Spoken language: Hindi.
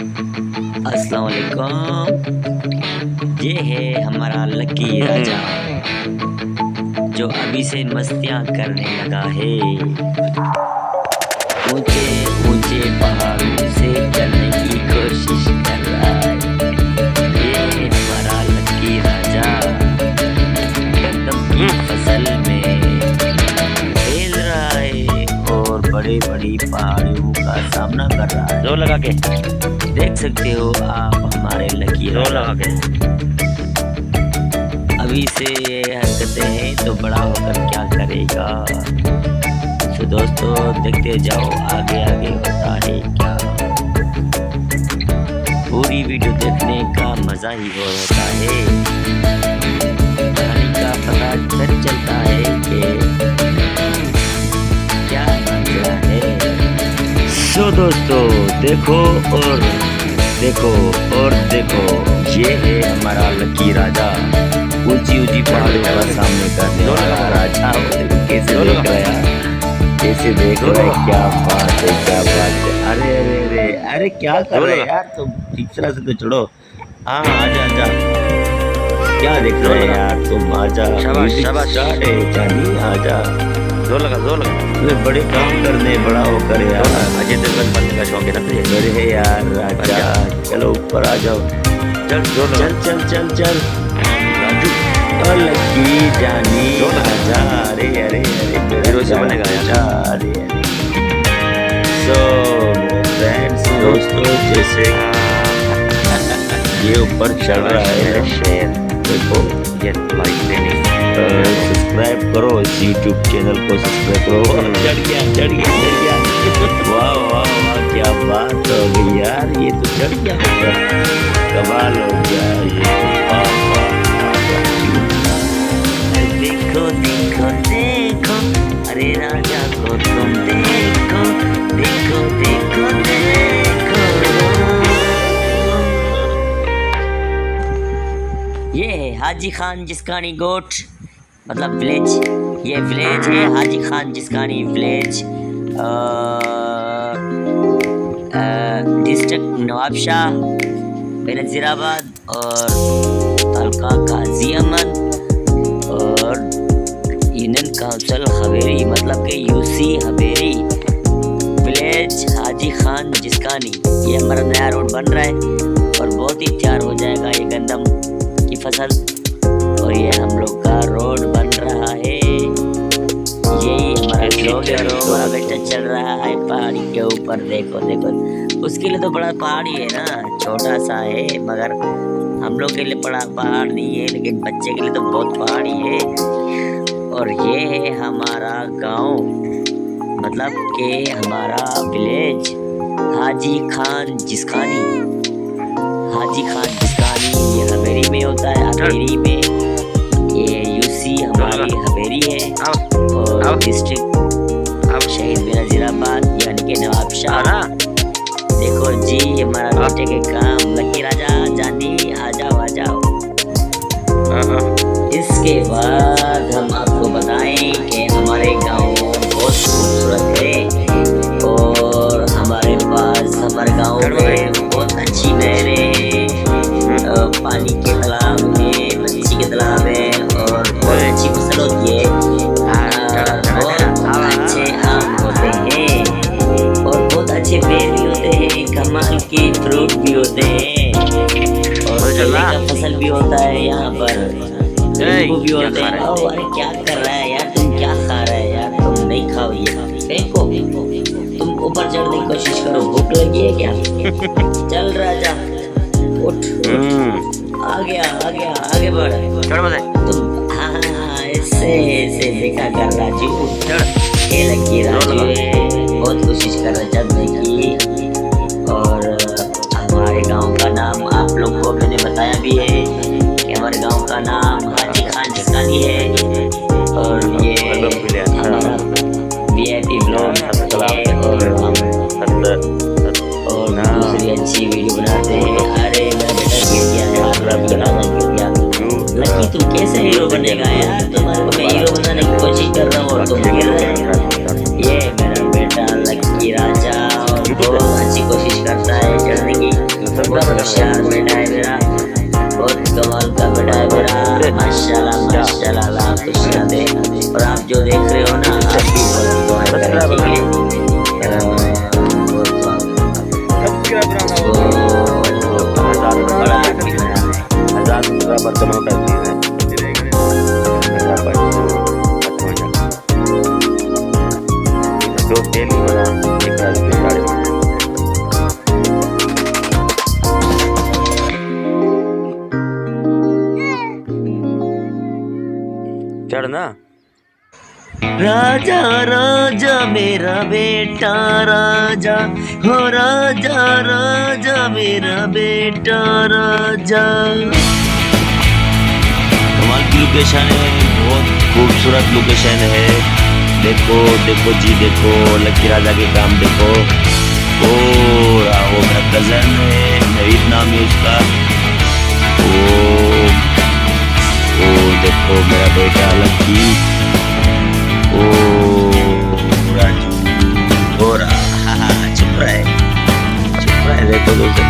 अस्सलाम वालेकुम। ये है हमारा लकी राजा जो अभी से मस्तियाँ करने लगा है। ऊंचे ऊंचे पहाड़ों से चलने की कोशिश कर रहा है। ये है हमारा लकी राजा गंदम की फसल में खेल रहा है और बड़ी बड़ी पहाड़ियों का सामना कर रहा है। जोर लगा के देख सकते हो आप हमारे लकी जोर लगा के। अभी से ये हरकतें हैं तो बड़ा होकर क्या करेगा। तो दोस्तों देखते जाओ आगे आगे होता है क्या। पूरी वीडियो देखने का मजा ही और होता है। कहानी का पता चल चलता है कि क्या मजा है। सो दोस्तों देखो और देखो और देखो, ये है हमारा लकी राजा ऊंची ऊंची पहाड़ों का सामने करने वाला राजा। देखो कैसे देख रहा है, कैसे देख रहा है। क्या बात है, क्या बात है। अरे अरे अरे अरे क्या कर रहे हैं यार तुम, ठीक तरह से तो चढ़ो। हाँ आजा आजा, क्या देख रहे हैं यार तुम, आजा। शाबाश शाबाश जानी आजा। जोर लगा जोर लगा। तुम्हें बड़े काम करने बड़ा होकर यार। अजय देवगन बनने का शौक है ना तुझे? अरे यार राजा चलो ऊपर आ जाओ। चल जोर लगा। चल चल चल चल राजू लकी जानी जोर लगा। आजा। अरे अरे अरे हीरो से बनेगा यार। अरे सो फ्रेंड्स दोस्तों, जैसे ये ऊपर चल रहा है शेयर देखो, ये लाइक देनी। सब्सक्राइब करो इस YouTube चैनल को, सब्सक्राइब करो। चढ़ गया चढ़ गया चढ़ गया। वाह वाह वाह क्या बात हो गई यार, ये तो चढ़ गया ऊपर, कमाल हो गया ये। वाह वाह देखो देखो देखो, अरे राजा को तुम देखो देखो देखो देखो। ये है हाजी खान जिस्कानी गोट, मतलब विलेज। ये विलेज है हाजी खान जिस्कानी विलेज, डिस्ट्रिक्ट नवाबशाह, बेनजीराबाद और तालुका गाजी अहमद और यूनियन काउंसिल हवेरी, मतलब कि यूसी हवेरी विलेज हाजी खान जिस्कानी। ये हमारा नया रोड बन रहा है और बहुत ही तैयार हो जाएगा ये गंदम की फसल। और ये हम लोग का रोड बन रहा है। यही हमारा रोड हमारा बेटा चल रहा है पहाड़ी के ऊपर। देखो देखो, उसके लिए तो बड़ा पहाड़ी है ना, छोटा सा है, मगर हम लोग के लिए बड़ा पहाड़ नहीं है, लेकिन बच्चे के लिए तो बहुत पहाड़ी है। और ये है हमारा गांव, मतलब कि हमारा विलेज हाजी खान जिस्कानी। हाजी खान जिस्कानी ये हवेरी में होता है, हवेरी में। ये यूसी हमारी हवेरी है और डिस्ट्रिक्ट शहीद बेनजीराबाद यानी कि नवाबशाह। देखो जी हमारा बेटे के काम, लकी राजा जानी आ जाओ आ जाओ। इसके बाद हम आपको बताएं कि हमारे गांव बहुत खूबसूरत है और हमारे पास हमारे गांव में बहुत अच्छी नहरें, पानी के तालाब है, मच्छी के तालाब है और बहुत अच्छी फसल होती है। बहुत अच्छे आम होते हैं और बहुत अच्छे पेड़ भी होते हैं, कमाल के फ्रूट भी होते हैं और केले का फसल भी होता है यहाँ पर, नींबू भी होते हैं। अरे क्या कर रहा है यार, तुम क्या खा रहा है यार, तुम नहीं खाओ ये, फेंको। तुम ऊपर चढ़ने की कोशिश करो, भूख लगी है क्या? चल राजा उठ, आ गया आगे बढ़। तुम हाँ ऐसे ऐसे देखा कर राजू, ये लकी राजू बहुत कोशिश कर रहा चढ़ने की। और हमारे गांव का नाम आप लोग को मैंने बताया भी है कि हमारे गांव का नाम हाजी खान जिस्कानी है और ये हमारा VIP ब्लॉग है और हम दूसरी अच्छी वीडियो बनाते हैं। अरे मेरा बेटा गिर गया यार, लकी तुम कैसे हीरो बनेगा यार, तुम्हारे को मैं हीरो बनाने की कोशिश कर रहा हूँ और तुम गिर रहे हो। ये मेरा बेटा लकी राजा बहुत अच्छी कोशिश करता है चढ़ने की। बहुत होशियार बेटा है मेरा, बहुत कमाल का बेटा है मेरा, माशाल्लाह माशाल्लाह, अल्लाह खुशियाँ दे। और आप जो देख रहे हो ना, आप भी बहुत दुआएं करें, ठीक है? बहुत दुआ। बड़ा लकी बनाया है। 1000 बराबर का नोट है। जो तेल ही बना एक रात में गाड़ी में चढ़ना। राजा राजा मेरा बेटा राजा, हो राजा राजा मेरा बेटा राजा। कमाल की लोकेशन है, बहुत खूबसूरत लोकेशन है। देखो देखो जी, देखो लकी राजा के काम देखो। ओ वो मेरा कजन है, नवीद नाम है उसका। ओ देखो मेरा बेटा लकी। ओ राजू हो रहा, चुप रहे देखो दोस्तों।